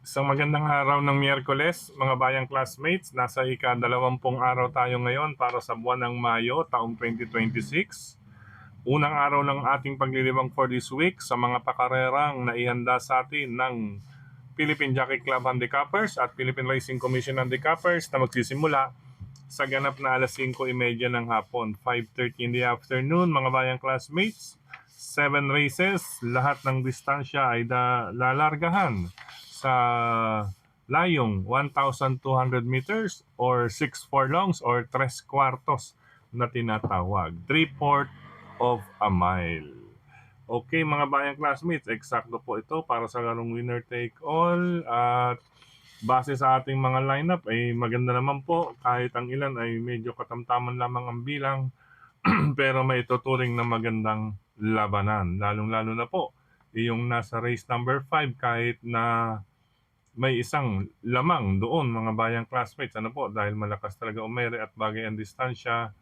Isang magandang araw ng Miyerkules, mga bayang classmates. Nasa ika-20 araw tayo ngayon para sa buwan ng Mayo, taong 2026. Unang araw ng ating paglilibang for this week sa mga pakarerang na ihanda sa atin ng Philippine Jockey Club Handicappers at Philippine Racing Commission Handicappers na magsisimula sa ganap na alas 5:30 ng hapon, 5:30 in the afternoon, mga bayang classmates. 7 races, lahat ng distansya ay lalargahan sa layong 1,200 meters or 6 furlongs or 3 kwartos na tinatawag. 3/4 of a mile. Okay, mga bayang classmates, eksakto po ito para sa larong winner take all at base sa ating mga lineup ay maganda naman po kahit ang ilan ay medyo katamtaman lamang ang bilang pero may tuturing na magandang labanan. Lalong-lalo na po yung nasa race number 5 kahit na may isang lamang doon mga bayang classmates. Ano po, dahil malakas talaga umere at bagay ang distansya,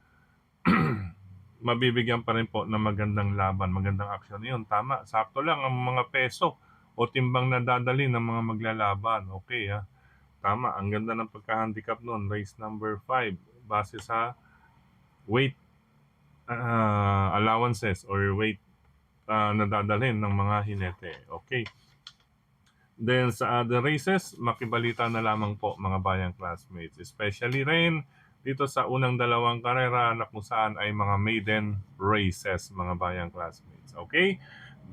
mabibigyan pa rin po ng magandang laban, magandang aksyon. Yun, tama. Sakto lang ang mga peso o timbang na dadali ng mga maglalaban. Okay, ha? Tama, ang ganda ng pagka-handicap noon. Race number 5, base sa weight allowances or weight na dadalhin ng mga hinete. Okay. Then sa other races, makibalita na lamang po mga bayang classmates. Especially rin dito sa unang dalawang karera na kung saan ay mga maiden races mga bayang classmates. Okay?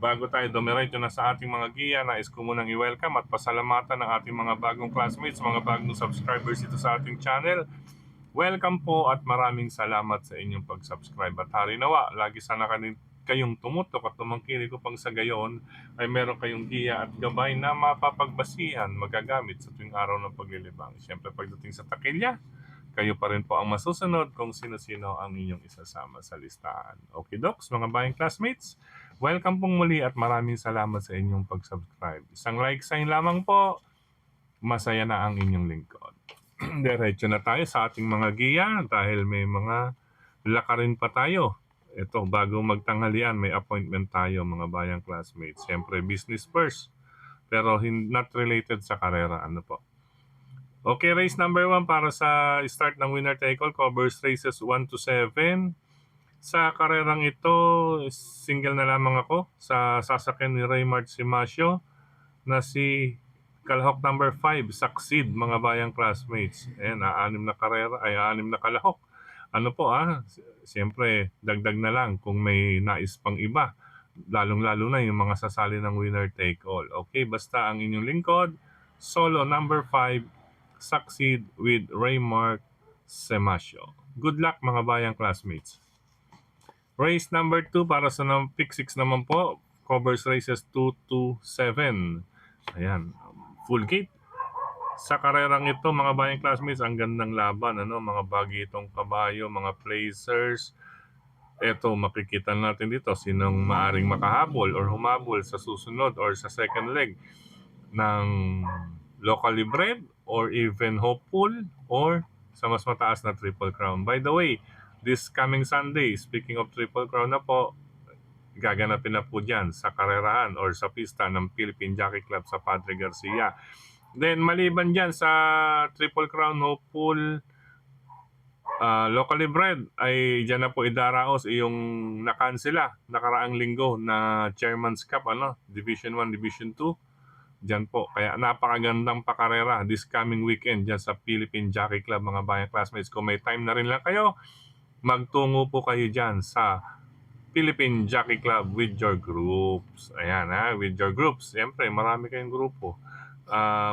Bago tayo dumiretso na sa ating mga giya, nais ko munang i-welcome at pasalamatan ng ating mga bagong classmates, mga bagong subscribers dito sa ating channel. Welcome po at maraming salamat sa inyong pag-subscribe at hari nawa, lagi sana kayong tumutok at tumangkilik ko pang sa gayon ay meron kayong giya at gabay na mapapagbasihan, magagamit sa tuwing araw ng paglilibang. Siyempre pagdating sa takilya, kayo pa rin po ang masusunod kung sino-sino ang inyong isasama sa listahan. Okay, docs, mga bayang classmates, welcome pong muli at maraming salamat sa inyong pag-subscribe. Isang like sign lamang po, masaya na ang inyong lingkod. Diretso na tayo sa ating mga giya dahil may mga lakarin pa tayo. Ito, bago magtanghalian, may appointment tayo mga bayang classmates. Siyempre, business first. Pero not related sa karera. Ano po? Okay, race number 1 para sa start ng winner take all. Covers races 1 to 7. Sa karerang ito, single na lamang ako sa sasakyan ni Raymart Simasio na si kalahok number 5, Succeed, mga bayang classmates. Ayan, 6 na karera, ay 6 na kalahok. Ano po siyempre, dagdag na lang kung may nais pang iba. Lalong-lalo na yung mga sasali ng winner take all. Okay, basta ang inyong lingkod, solo number 5, Succeed with Raymark Semasio. Good luck mga bayang classmates. Race number 2 para sa pick 6 naman po, covers races 2 to 7. Ayan, full gate. Sa karerang ito, mga bayang classmates, ang gandang laban, mga bagitong kabayo, mga placers. Ito, makikita natin dito sinong maaring makahabol or humabol sa susunod or sa second leg ng locally bred or even hopeful or sa mas mataas na Triple Crown. By the way, this coming Sunday, speaking of Triple Crown na po, gaganapin na po dyan sa karerahan or sa pista ng Philippine Jockey Club sa Padre Garcia. Then maliban dyan sa Triple Crown hopeful, locally bred ay dyan na po idaraos yung nakansela nakaraang linggo na Chairman's Cup, Division 1, Division 2. Dyan po. Kaya napakagandang pakarera this coming weekend dyan sa Philippine Jockey Club mga bayang classmates. Kung may time na rin lang kayo, magtungo po kayo dyan sa Philippine Jockey Club with your groups. Ayan with your groups. Siyempre, marami kayong grupo.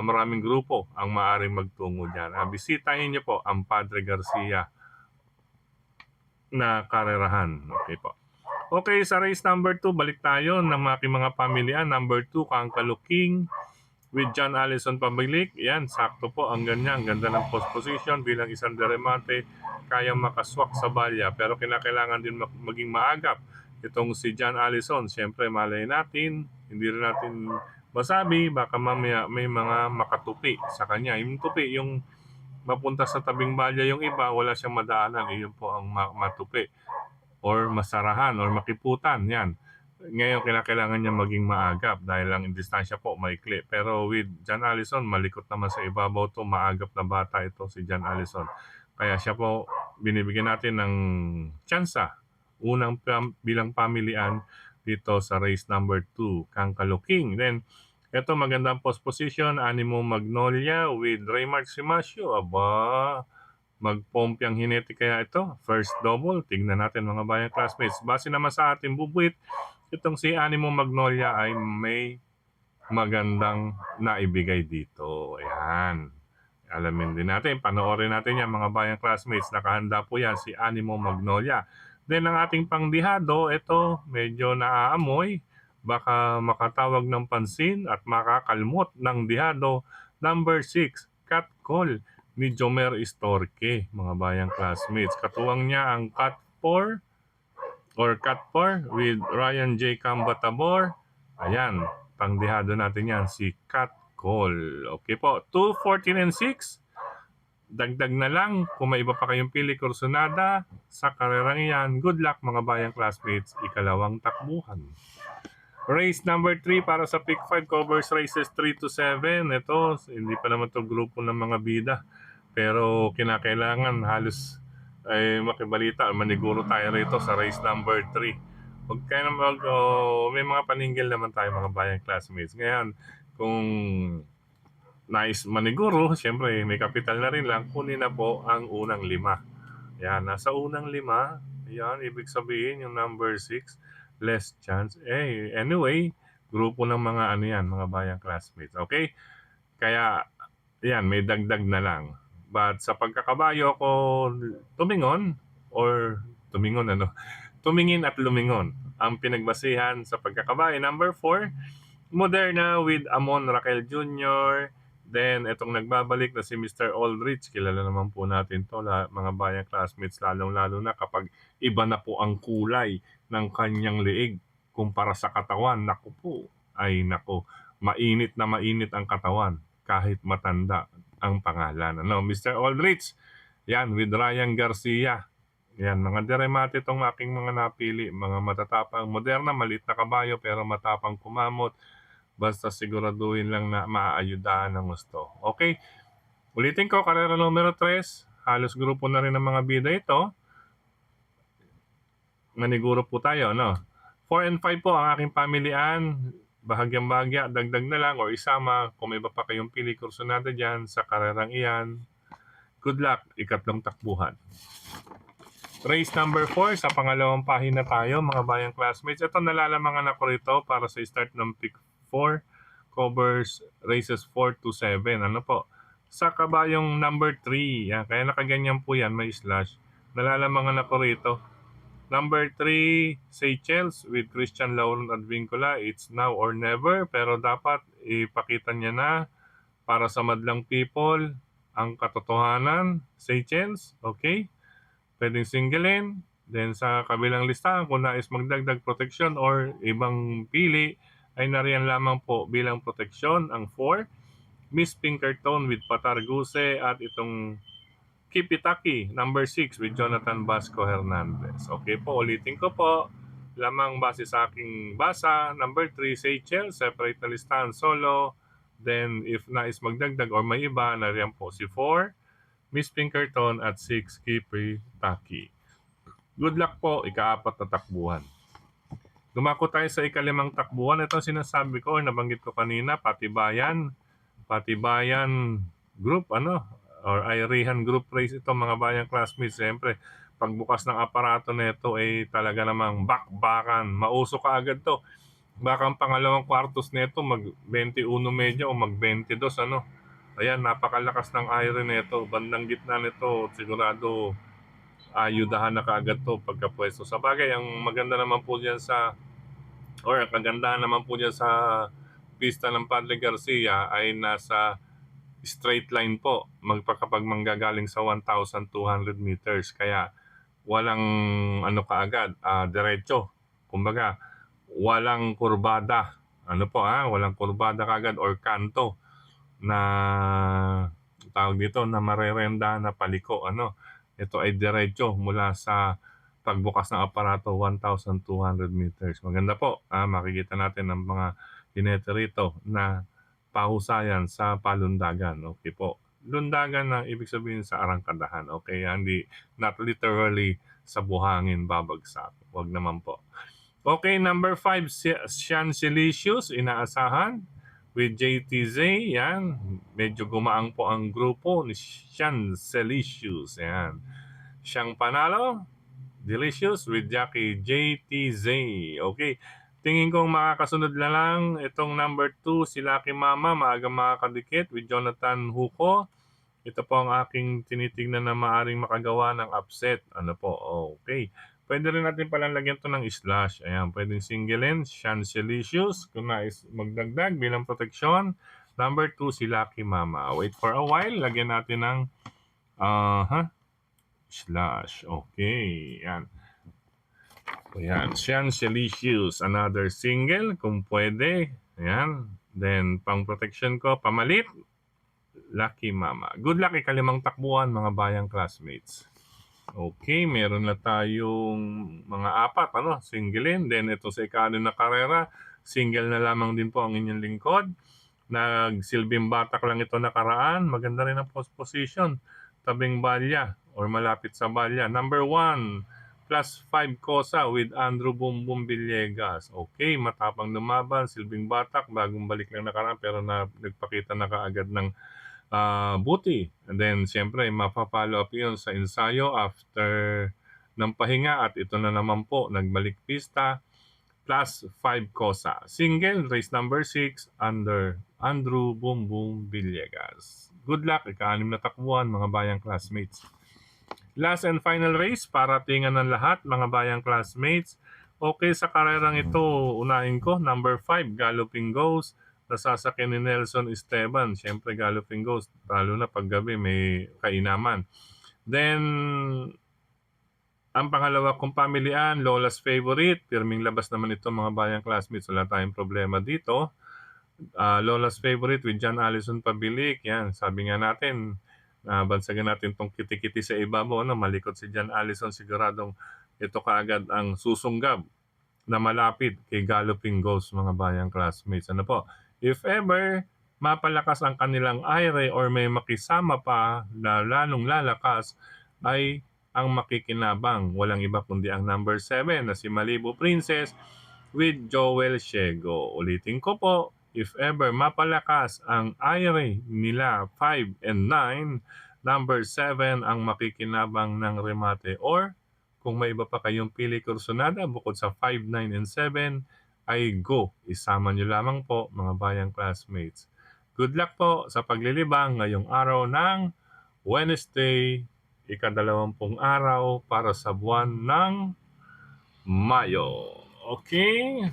Maraming grupo ang maaaring magtungo dyan. Bisitahin niyo po ang Padre Garcia na karerahan. Okay po. Okay, sa race number 2, balik tayo ng aking mga pamilya. Number 2, Kangkalo King with John Allison pabalik. Yan, sakto po ang ganyan. Ganda ng post position bilang isang deremate. Kayang makaswak sa balya. Pero kinakailangan din maging maagap. Itong si John Allison, siyempre malay natin, hindi rin natin masabi, baka mamaya may mga makatupi sa kanya. Yung tupi, yung mapunta sa tabing balya yung iba, wala siyang madaanan. Iyon po ang matupi or masarahan or makiputan. Yan. Ngayon kailangan niya maging maagap dahil ang distansya po maikli. Pero with John Allison, malikot naman sa ibabaw to, maagap na bata ito si John Allison. Kaya siya po binibigyan natin ng tsansa. Bilang pamilian dito sa race number 2, Kangkalo King. Then, ito magandang post position, Animo Magnolia with Raymart Simasio. Aba, magpompi ang hinete kaya ito. First double, tignan natin mga bayang classmates. Base naman sa ating bubuit, itong si Animo Magnolia ay may magandang naibigay dito. Ayan. Alamin din natin, panoorin natin yan mga bayang classmates. Nakahanda po yan si Animo Magnolia. Then ang ating pangdihado, ito medyo naaamoy. Baka makatawag ng pansin at makakalmot ng dihado. Number 6, Cat Call ni Jomer Istorque, mga bayang classmates. Katuwang niya ang Cat 4 or Cat 4 with Ryan J. Cambatabor. Ayan, pangdihado natin yan, si Cat Call. Okay po, 2, 14, and 6. Dagdag na lang, kung may iba pa kayong pili kursunada sa karerang iyan, good luck mga bayang classmates, ikalawang takbuhan. Race number 3 para sa Pick 5 covers races 3 to 7. Ito, hindi pa naman to grupo ng mga bida. Pero kinakailangan halos ay makibalita, maniguro tayo rito sa race number 3. Huwag kayo naman, may mga paninggil naman tayo mga bayang classmates. Ngayon, kung nais maniguro, siyempre may kapital na rin lang, kunin na po ang unang 5. Yan, nasa unang 5, yan, ibig sabihin yung number 6, less chance. Anyway, grupo ng mga ano yan, mga bayang classmates. Okay? Kaya, yan, may dagdag na lang. But sa pagkakabayo ko tumingon, tumingin at lumingon. Ang pinagbasihan sa pagkakabayo, number 4, Moderna with Amon Raquel Jr. Then, itong nagbabalik na si Mr. Aldrich. Kilala naman po natin to, mga bayang classmates, lalong-lalo na kapag iba na po ang kulay ng kanyang liig kumpara sa katawan. Naku po, ay naku, mainit na mainit ang katawan kahit matanda ang pangalan. Mr. Aldrich, yan, with Ryan Garcia. Yan, mga deremate itong aking mga napili. Mga matatapang, Moderna, maliit na kabayo pero matapang kumamot. Basta siguraduhin lang na maaayudahan ng gusto. Okay, ulitin ko, karera numero 3. Halos grupo na rin ng mga bida ito. Maniguro po tayo, 4 and 5 po ang aking pamilian. Bahagyang-bahagya, dagdag na lang o isama kung may iba pa kayong pili kursunada dyan sa karerang iyan. Good luck, ikatlong takbuhan. Race number 4, sa pangalawang pahina tayo mga bayang classmates. Ito nalalamangan ako rito para sa start ng Pick 4, covers races 4 to 7. Ano po? Sa kabayong number 3, yan, kaya nakaganyan po yan, may slash. Nalalamangan ako rito. Number 3, Seychelles with Christian Lauren Advincula. It's now or never, pero dapat ipakita niya na para sa madlang people ang katotohanan. Seychelles, okay? Pwedeng singlein. Then sa kabilang listahan, kung nais magdagdag protection or ibang pili, ay nariyan lamang po bilang proteksyon ang 4, Miss Pinkerton with Patarguse at itong Kipitaki, number 6 with Jonathan Vasco Hernandez. Okay po, ulitin ko po. Lamang base sa aking basa, number 3, Seychelles, separate na listahan solo. Then if nais magdagdag or may iba, nariyan po si 4, Miss Pinkerton at 6, Kipitaki. Good luck po, ika-4 na takbuhan. Dumako tayo sa ika-5 takbuhan. Ito sinasabi ko or nabanggit ko kanina, Patibayan Group, or Irihan Group Race ito mga bayang classmates. Siyempre, pagbukas ng aparato nito ay talaga namang bakbakan. Mauso ka agad to. Baka ang pangalawang kwartos nito mag 21 medya o mag 22, Ayan, napakalakas ng iron nito. Bandang gitna nito, sigurado ayudahan na kaagad to pagkapwesto. Sa bagay, ang maganda naman po diyan ang kagandahan naman po diyan sa pista ng Padre Garcia ay nasa straight line po kapag manggagaling sa 1,200 meters. Kaya walang kaagad, diretso. Kumbaga, walang kurbada. Walang kurbada kaagad or kanto na tawag dito na marerenda na paliko. Ito ay diretso mula sa pagbukas ng aparato 1,200 meters. Maganda po, makikita natin ang mga jinete rito na pahusayan sa palundagan. Okay po. Lundagan na ibig sabihin sa arangkadahan. Okay, hindi not literally sa buhangin babagsak. Wag naman po. Okay, number 5, Sean Silicious, inaasahan with JTZ. Yan, medyo gumaang po ang grupo ni Sean Silicious. Yan. Siyang panalo, Delicious with Jackie JTZ. Okay. Tingin kong makakasunod na lang itong number 2, si Lucky Mama, maagang makakadikit with Jonathan Huco. Ito po ang aking tinitingnan na maaring makagawa ng upset. Ano po? Okay. Pwede rin natin palang lagyan to ng slash. Ayan, pwedeng singlein, Chancelicious, kung nais magdagdag bilang proteksyon. Number 2, si Lucky Mama. Wait for a while, lagyan natin ng slash. Okay, yan. Ayan, Chancelicious, another single, kung pwede. Ayan, then pang protection ko, pamalit, Lucky Mama. Good luck, ikalimang takbuhan mga bayang classmates. Okay, meron na tayong mga 4, singlein. Then ito sa ikalim na karera, single na lamang din po ang inyong lingkod. Nagsilbing batak lang ito nakaraan. Maganda rin ang post position. Tabing balya or malapit sa balya. Number 1, +5 Kosa with Andrew Bumbum Villegas. Okay, matapang lumaban, silbing batak, bagong balik lang nakaraan pero nagpakita na kaagad ng buti. And then, siyempre, mapapalo up yun sa ensayo after ng pahinga at ito na naman po, nagbalik pista, +5 Kosa. Single, race number 6, under Andrew Bumbum Villegas. Good luck, ika-6 na takbuhan, mga bayang classmates. Last and final race, para tingan ng lahat, mga bayang classmates. Okay, sa karerang ito, unahin ko, number 5, Galloping Ghost. Nasasakyan ni Nelson Esteban. Siyempre, Galloping Ghost, lalo na paggabi may kainaman. Then, ang pangalawa kong pamilian, Lola's Favorite. Pirming labas naman ito mga bayang classmates. Wala tayong problema dito. Lola's Favorite with John Allison Pabilik. Yan, sabi nga natin, bansagan natin tong kiti-kiti sa ibabaw. Malikot si John Allison, siguradong ito kaagad ang susunggab na malapit kay Galloping Ghost mga bayang classmates. Ano po? If ever mapalakas ang kanilang ire or may makisama pa na lalong lalakas, ay ang makikinabang. Walang iba kundi ang number 7 na si Malibu Princess with Joel Shego. Ulitin ko po, if ever mapalakas ang ire nila 5 and 9, number 7 ang makikinabang ng remate. Or kung may iba pa kayong pili kursunada bukod sa 5, 9, and 7, ay go. Isama nyo lamang po mga bayang classmates. Good luck po sa paglilibang ngayong araw ng Wednesday, ika-20 araw para sa buwan ng Mayo. Okay?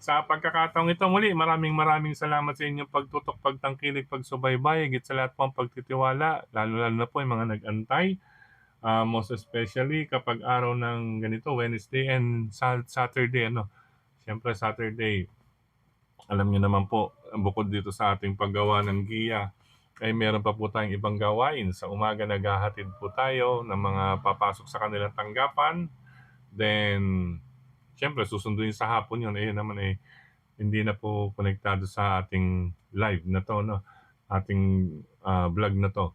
Sa pagkakataong ito muli, maraming salamat sa inyong pagtutok, pagtangkilik, pagsubaybay, higit sa lahat po ang pagtitiwala, lalo na po yung mga nag-antay. Most especially kapag araw ng ganito, Wednesday and Saturday, Siyempre Saturday, alam niyo naman po, bukod dito sa ating paggawa ng giya, ay meron pa po tayong ibang gawain. Sa umaga naghahatid po tayo ng mga papasok sa kanilang tanggapan. Then, siyempre susunduin sa hapon yun. Ayun naman hindi na po konektado sa ating live na to, ating vlog na to.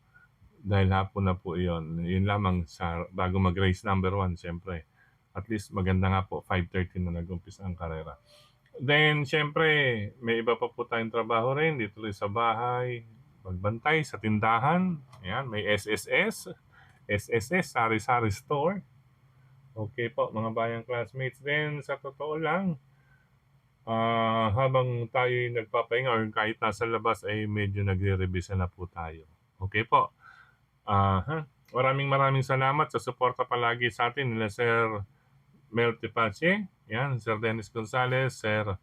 Dahil hapon na po yun. Yun lamang bago mag-race number 1, siyempre. At least maganda nga po, 5:30 na nag-umpisa ang karera. Then, siyempre, may iba pa po tayong trabaho rin dito rin sa bahay. Magbantay sa tindahan. Ayan, may SSS, Sari-Sari Store. Okay po, mga bayang classmates. Then, sa totoo lang, habang tayo nagpapahinga or kahit nasa labas ay medyo nagre-revisa na po tayo. Okay po. Maraming salamat sa suporta palagi sa atin nila Sir Mel Tipache, yan, Sir Dennis Gonzalez, Sir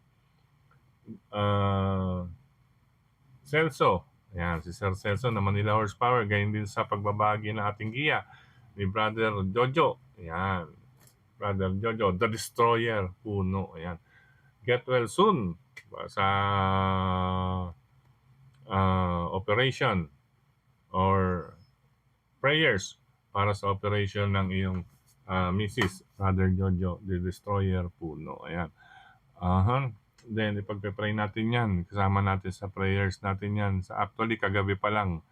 Celso. Yan, si Sir Celso na Manila Horsepower, gayon din sa pagbabagi ng ating giya ni Brother Jojo. Yan, Brother Jojo, The Destroyer, Puno. Yan. Get well soon sa operation or prayers para sa operation ng iyong Mrs. Father Jojo, the Destroyer Puno. Ayan. Aha. Then, ipagpe-pray natin yan. Kasama natin sa prayers natin yan. Actually, kagabi pa lang,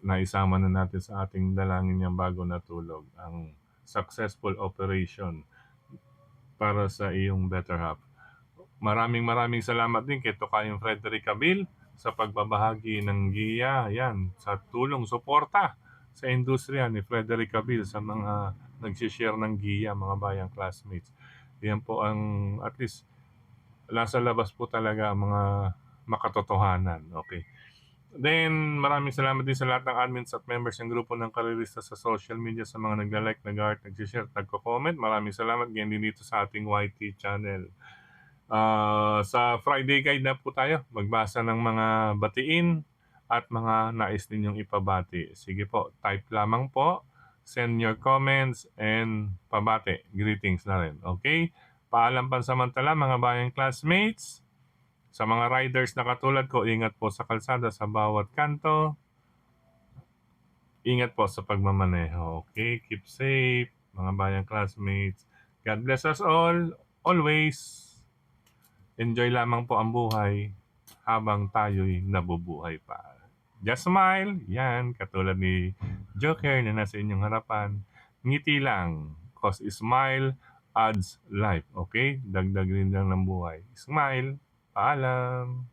naisama na natin sa ating dalangin yan bago natulog ang successful operation para sa iyong better half. Maraming salamat din kay Tokayong Frederick Cabil sa pagbabahagi ng giya, yan, sa tulong, suporta sa industriya ni Frederick Cabil sa mga nag-share ng giya, mga bayang classmates. Yan po ang, at least, nasa labas po talaga ang mga makatotohanan. Okay. Then, maraming salamat din sa lahat ng admins at members ng grupo ng Karerista sa social media, sa mga nagla-like, nag-heart, nag-share, nagko-comment. Maraming salamat din dito sa ating YT channel. Sa Friday guide na po tayo, magbasa ng mga batiin at mga nais ninyong ipabati. Sige po, type lamang po, send your comments and pabati. Greetings na rin. Okay? Paalam pansamantala mga bayang classmates. Sa mga riders na katulad ko, ingat po sa kalsada sa bawat kanto. Ingat po sa pagmamaneho. Okay? Keep safe, mga bayang classmates. God bless us all, always. Enjoy lamang po ang buhay habang tayo'y nabubuhay pa. Just smile. Yan, katulad ni Joker na nasa inyong harapan. Ngiti lang. Cause smile adds life. Okay? Dagdag rin lang ng buhay. Smile. Paalam.